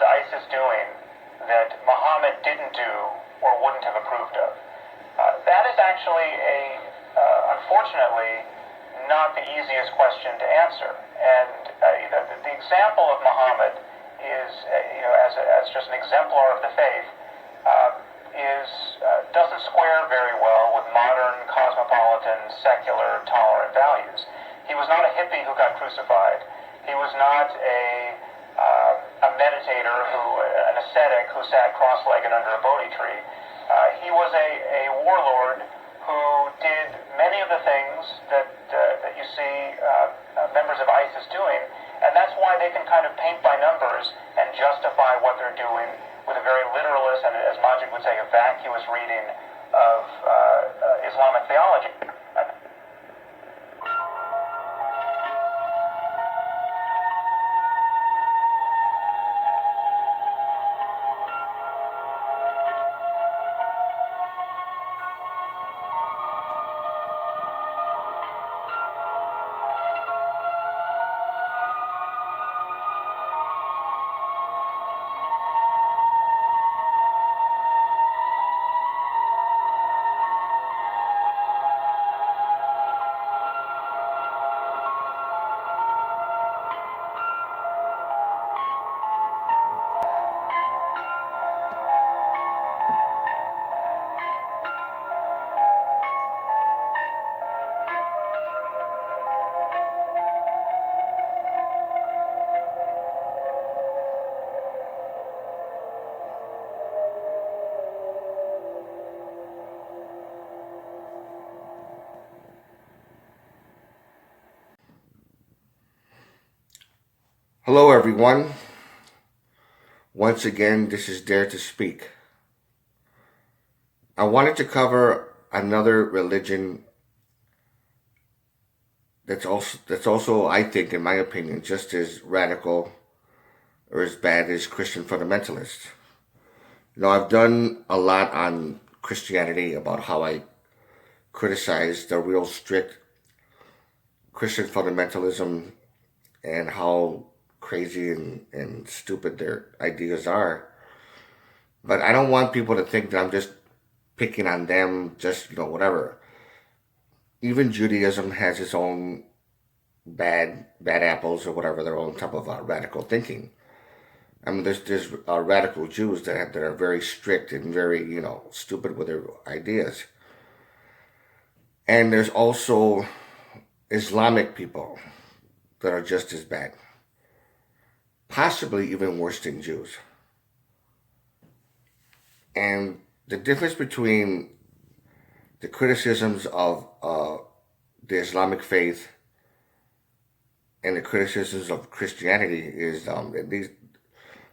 ISIS doing that Muhammad didn't do or wouldn't have approved of? That is actually unfortunately, not the easiest question to answer. And the example of Muhammad is, as just an exemplar of the faith, doesn't square very well with modern cosmopolitan, secular, tolerant values. He was not a hippie who got crucified. He was not a meditator, an ascetic who sat cross-legged under a Bodhi tree. He was a warlord who did many of the things that you see members of ISIS doing, and that's why they can kind of paint by numbers and justify what they're doing with a very literalist and, as Majid would say, a vacuous reading of Islamic theology. Hello, everyone. Once again, this is Dare to Speak. I wanted to cover another religion that's also, I think, in my opinion, just as radical or as bad as Christian fundamentalists. I've done a lot on Christianity about how I criticize the real strict Christian fundamentalism and how crazy and stupid their ideas are. But I don't want people to think that I'm just picking on them, just, whatever. Even Judaism has its own bad apples or whatever, their own type of radical thinking. I mean, there's radical Jews that are very strict and very, stupid with their ideas. And there's also Islamic people that are just as bad. Possibly even worse than Jews. And the difference between the criticisms of the Islamic faith and the criticisms of Christianity is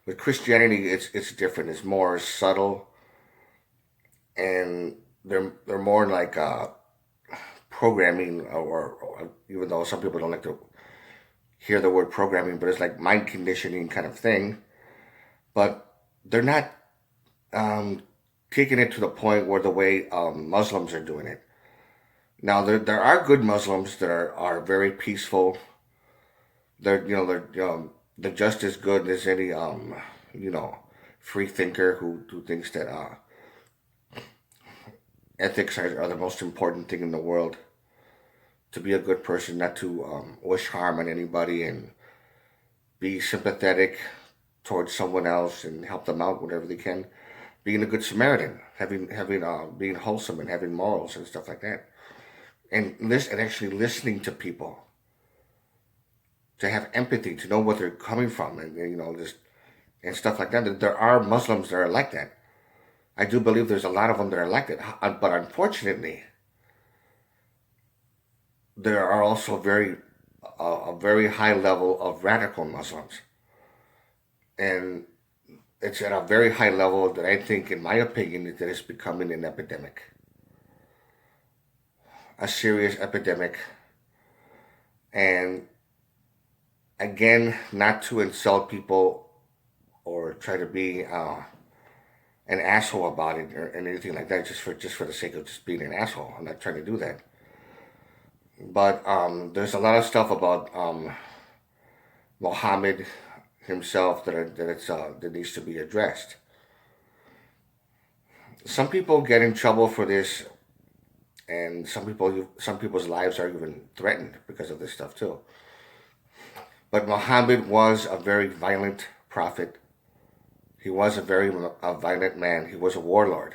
with Christianity it's different. It's more subtle, and they're more like programming, or even though some people don't like to hear the word programming, but it's like mind conditioning kind of thing. But they're not taking it to the point where the way Muslims are doing it. Now there are good Muslims that are very peaceful. They're just as good as any free thinker who thinks that ethics are the most important thing in the world. To be a good person, not to wish harm on anybody, and be sympathetic towards someone else and help them out whatever they can. Being a good Samaritan, being wholesome and having morals and stuff like that, and actually listening to people, to have empathy, to know where they're coming from, and and stuff like that. There are Muslims that are like that. I do believe there's a lot of them that are like that, but unfortunately, there are also a very high level of radical Muslims, and it's at a very high level that I think, in my opinion, that it's becoming an epidemic, a serious epidemic. And again, not to insult people or try to be an asshole about it or anything like that, just for the sake of just being an asshole. I'm not trying to do that. But there's a lot of stuff about Muhammad, himself that needs to be addressed. Some people get in trouble for this, and some people's lives are even threatened because of this stuff too. But Muhammad was a very violent prophet. He was a violent man. He was a warlord.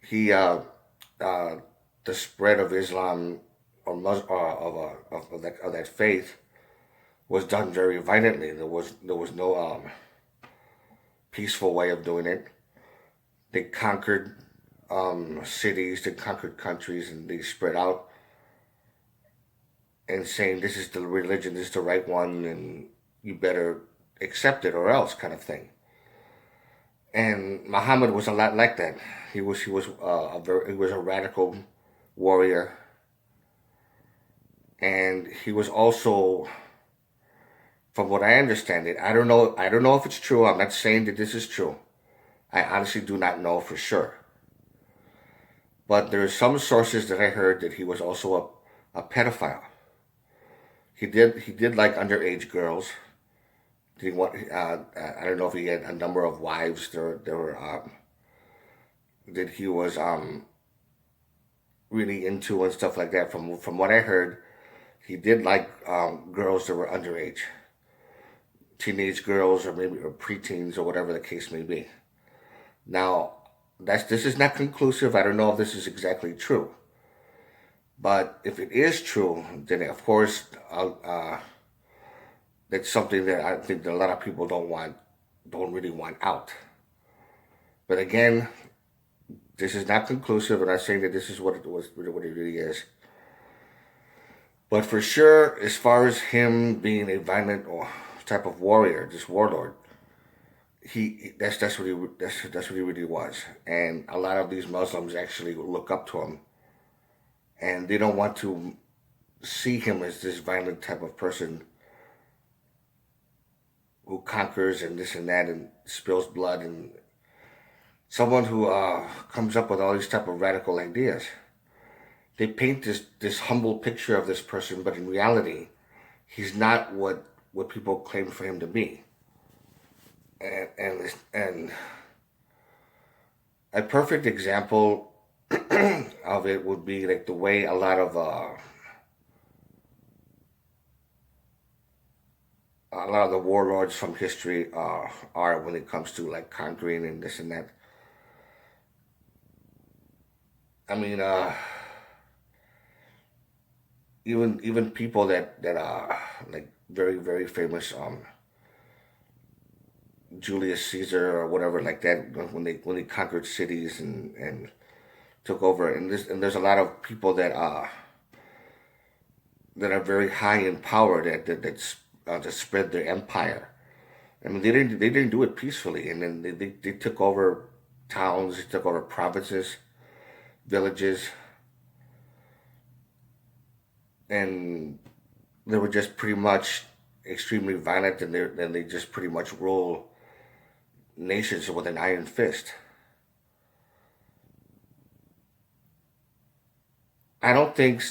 He the spread of Islam or of that faith was done very violently. There was no peaceful way of doing it. They conquered cities, they conquered countries, and they spread out and saying this is the religion, this is the right one, and you better accept it or else, kind of thing. And Muhammad was a lot like that. He was a radical warrior, and he was also, from what I understand it, I don't know if it's true. I'm not saying that this is true. I honestly do not know for sure. But there are some sources that I heard that he was also a pedophile. He did like underage girls. Did he want? I don't know if he had a number of wives. There were that he was really into and stuff like that. From what I heard, he did like girls that were underage, teenage girls or maybe or preteens or whatever the case may be. Now, this is not conclusive. I don't know if this is exactly true. But if it is true, then of course, that's something that I think that a lot of people don't really want out. But again, this is not conclusive. I'm not saying that this is what it really is. But for sure, as far as him being a violent or type of warrior, this warlord, that's what he really was. And a lot of these Muslims actually look up to him, and they don't want to see him as this violent type of person who conquers and this and that and spills blood, and someone who comes up with all these type of radical ideas. They paint this humble picture of this person, but in reality, he's not what people claim for him to be. And a perfect example of it would be like the way a lot of the warlords from history are when it comes to like conquering and this and that. I mean, even people that are like very, very famous, Julius Caesar or whatever like that, when they conquered cities and took over, and there's a lot of people that are very high in power that spread their empire. I mean, they didn't do it peacefully, and then they took over towns, they took over provinces, villages, and they were just pretty much extremely violent, and they just pretty much rule nations with an iron fist. I don't think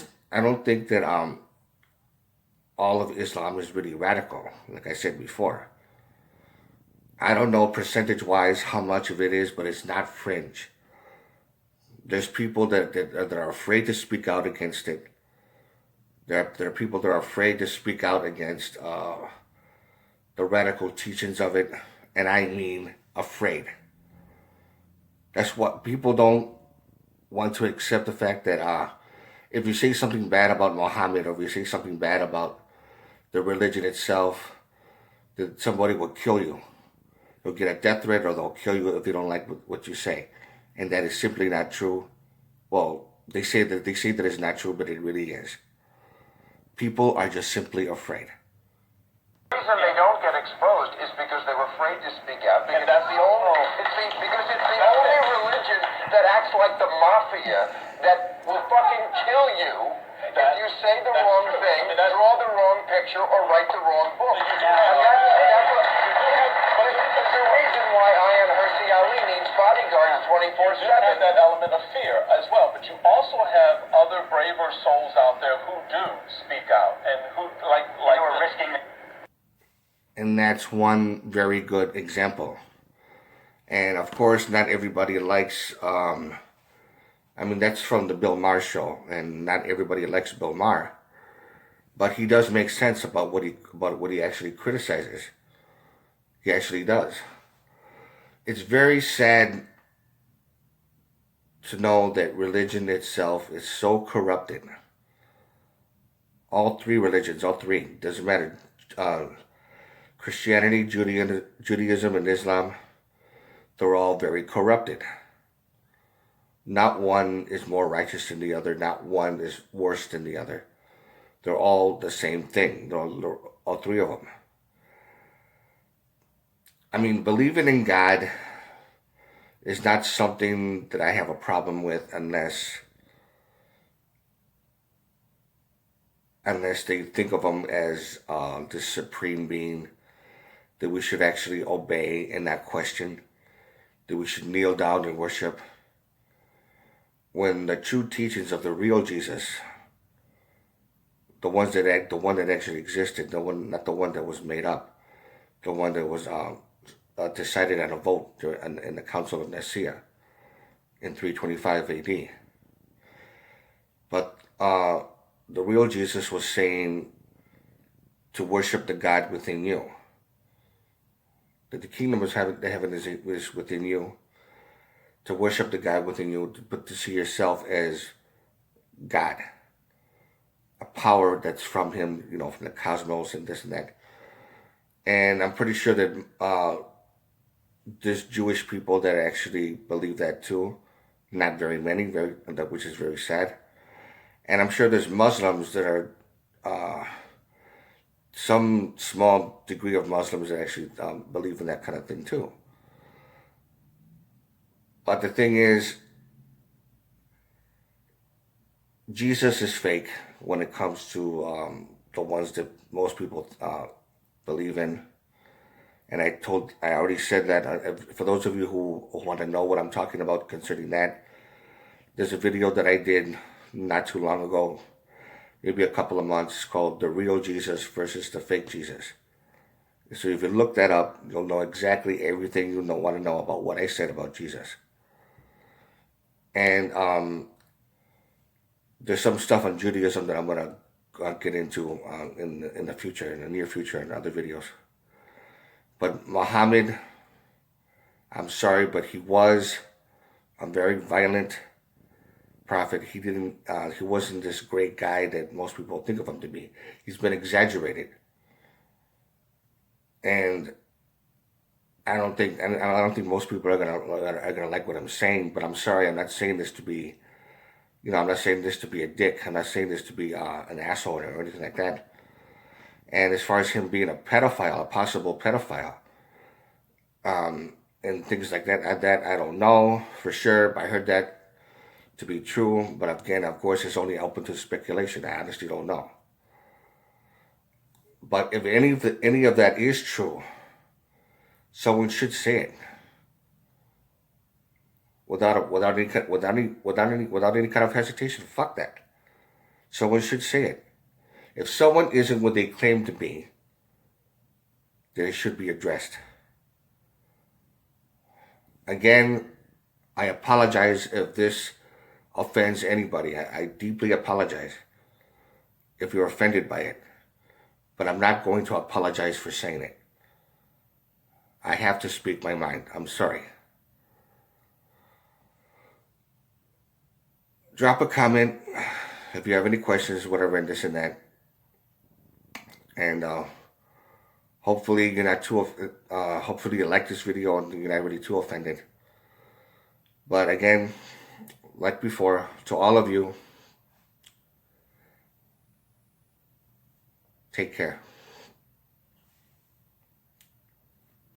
that all of Islam is really radical, like I said before. I don't know percentage wise how much of it is, but it's not fringe. There's people that are afraid to speak out against it. There are people that are afraid to speak out against the radical teachings of it, and I mean afraid. That's what people don't want to accept, the fact that if you say something bad about Muhammad, or if you say something bad about the religion itself, that somebody will kill you. You'll get a death threat, or they'll kill you if they don't like what you say. And that is simply not true. Well, they say that it's not true, but it really is. People are just simply afraid. The reason they don't get exposed is because they're afraid to speak out. Because it's the only religion that acts like the mafia, that will fucking kill you if you say the wrong thing, draw the wrong picture, or write the wrong book. But it's the reason why Ayaan Hirsi Ali needs bodyguards 24/7. You have that element of fear as well, but you also have other braver souls out there who do speak out and who like are risking. And that's one very good example. And of course, not everybody likes, that's from the Bill Maher show, and not everybody likes Bill Maher. But he does make sense about what he actually criticizes. He actually does. It's very sad to know that religion itself is so corrupted. All three religions, doesn't matter. Christianity, Judaism, and Islam, they're all very corrupted. Not one is more righteous than the other. Not one is worse than the other. They're all the same thing. They're all three of them. Believing in God is not something that I have a problem with unless they think of him as the supreme being that we should actually obey and not question, that we should kneel down and worship. When the true teachings of the real Jesus, the one that actually existed, not the one that was made up, the one that was decided on a vote in the Council of Nicaea in 325 AD. But the real Jesus was saying to worship the God within you. That the kingdom of heaven is within you. To worship the God within you, but to see yourself as God. A power that's from him, from the cosmos and this and that. And I'm pretty sure that there's Jewish people that actually believe that too. Not very many, which is very sad. And I'm sure there's Muslims that are, some small degree of Muslims that actually believe in that kind of thing too. But the thing is, Jesus is fake when it comes to the ones that most people believe in. And I already said that. For those of you who want to know what I'm talking about concerning that, there's a video that I did not too long ago, maybe a couple of months, called The Real Jesus versus the Fake Jesus. So if you look that up, you'll know exactly everything you want to know about what I said about Jesus. And there's some stuff on Judaism that I'm going to get into in the future, in the near future, in other videos. But Muhammad, I'm sorry, but he was a very violent prophet. He wasn't this great guy that most people think of him to be. He's been exaggerated. And I don't think most people are gonna like what I'm saying, but I'm sorry, I'm not saying this to be, I'm not saying this to be a dick. I'm not saying this to be an asshole or anything like that. And as far as him being a pedophile, a possible pedophile, and things like that, I don't know for sure, but I heard that to be true. But again, of course, it's only open to speculation. I honestly don't know. But if any of that is true, someone should say it without any kind of hesitation. Fuck that. Someone should say it. If someone isn't what they claim to be, they should be addressed. Again, I apologize if this offends anybody. I deeply apologize if you're offended by it. But I'm not going to apologize for saying it. I have to speak my mind. I'm sorry. Drop a comment if you have any questions, whatever, and this and that. And hopefully you're not too. Hopefully you like this video and you're not really too offended. But again, like before, to all of you, take care.